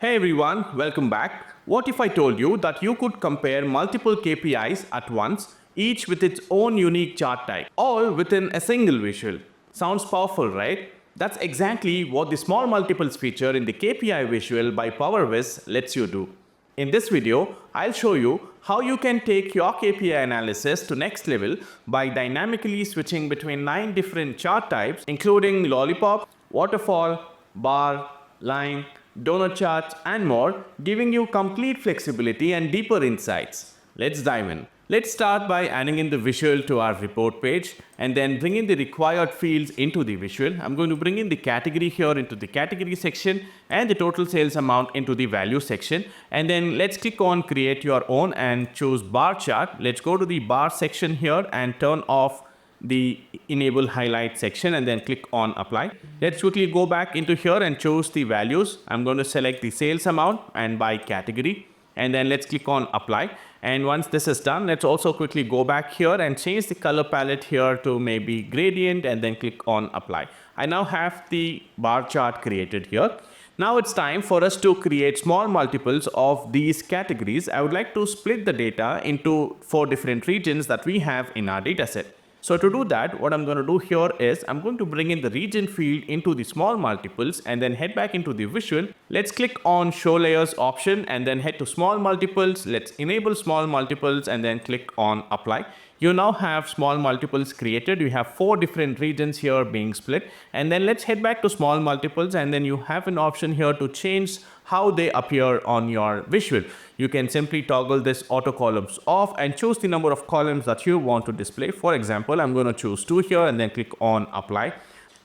Hey everyone, welcome back. What if I told you that you could compare multiple KPIs at once, each with its own unique chart type, all within a single visual? Sounds powerful, right? That's exactly what the small multiples feature in the KPI Visual by Powerviz lets you do. In this video, I'll show you how you can take your KPI analysis to next level by dynamically switching between 9 different chart types, including lollipop, waterfall, bar, line, donut charts, and more, giving you complete flexibility and deeper insights. Let's dive in. Let's start by adding in the visual to our report page and then bring in the required fields into the visual. I'm going to bring in the category here into the category section and the total sales amount into the value section. And then let's click on create your own and choose bar chart. Let's go to the bar section here and turn off the enable highlight section and then click on apply. Let's quickly go back into here and choose the values. I'm going to select the sales amount and by category, and then let's click on apply. And once this is done, let's also quickly go back here and change the color palette here to maybe gradient and then click on apply. I now have the bar chart created here. Now it's time for us to create small multiples of these categories. I would like to split the data into 4 different regions that we have in our dataset. So to do that, what I'm going to do here is I'm going to bring in the region field into the small multiples and then head back into the visual. Let's click on show layers option and then head to small multiples. Let's enable small multiples and then click on apply. You now have small multiples created. You have 4 different regions here being split. And then let's head back to small multiples and then you have an option here to change how they appear on your visual. You can simply toggle this auto columns off and choose the number of columns that you want to display. For example, I'm going to choose 2 here and then click on apply.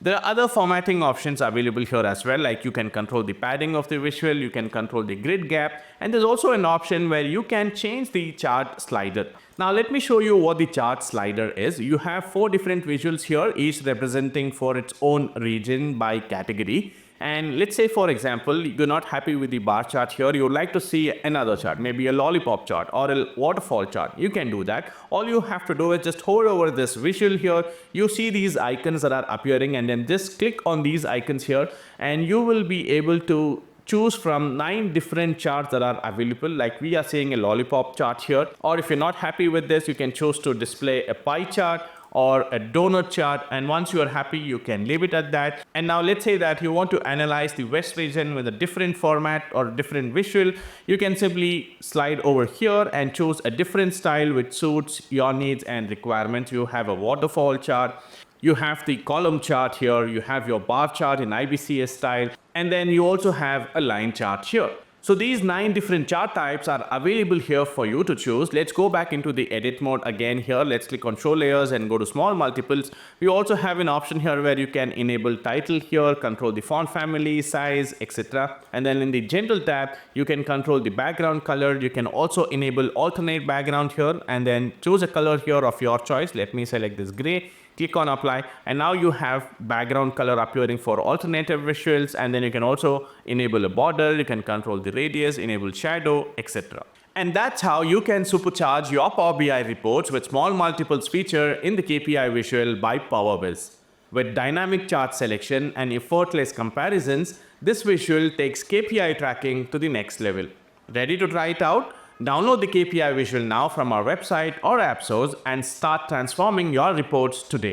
There are other formatting options available here as well, like you can control the padding of the visual, you can control the grid gap, and there's also an option where you can change the chart slider. Now let me show you what the chart slider is. You have 4 different visuals here, each representing for its own region by category. And let's say, for example, you're not happy with the bar chart here, you would like to see another chart, maybe a lollipop chart or a waterfall chart. You can do that. All you have to do is just hover over this visual here. You see these icons that are appearing and then just click on these icons here and you will be able to choose from 9 different charts that are available. Like we are seeing a lollipop chart here, or if you're not happy with this, you can choose to display a pie chart or a donut chart, and once you are happy you can leave it at that. And now let's say that you want to analyze the west region with a different format or different visual. You can simply slide over here and choose a different style which suits your needs and requirements. You have a waterfall chart, you have the column chart here, you have your bar chart in IBCS style, and then you also have a line chart here. So these 9 different chart types are available here for you to choose. Let's go back into the edit mode again here. Let's click on show layers and go to small multiples. We also have an option here where you can enable title here, control the font family, size, etc. And then in the general tab, you can control the background color. You can also enable alternate background here and then choose a color here of your choice. Let me select this gray. Click on apply and now you have background color appearing for alternative visuals, and then you can also enable a border, you can control the radius, enable shadow, etc. And that's how you can supercharge your Power BI reports with small multiples feature in the KPI Visual by Powerviz. With dynamic chart selection and effortless comparisons, this visual takes KPI tracking to the next level. Ready to try it out? Download the KPI Visual now from our website or app stores and start transforming your reports today.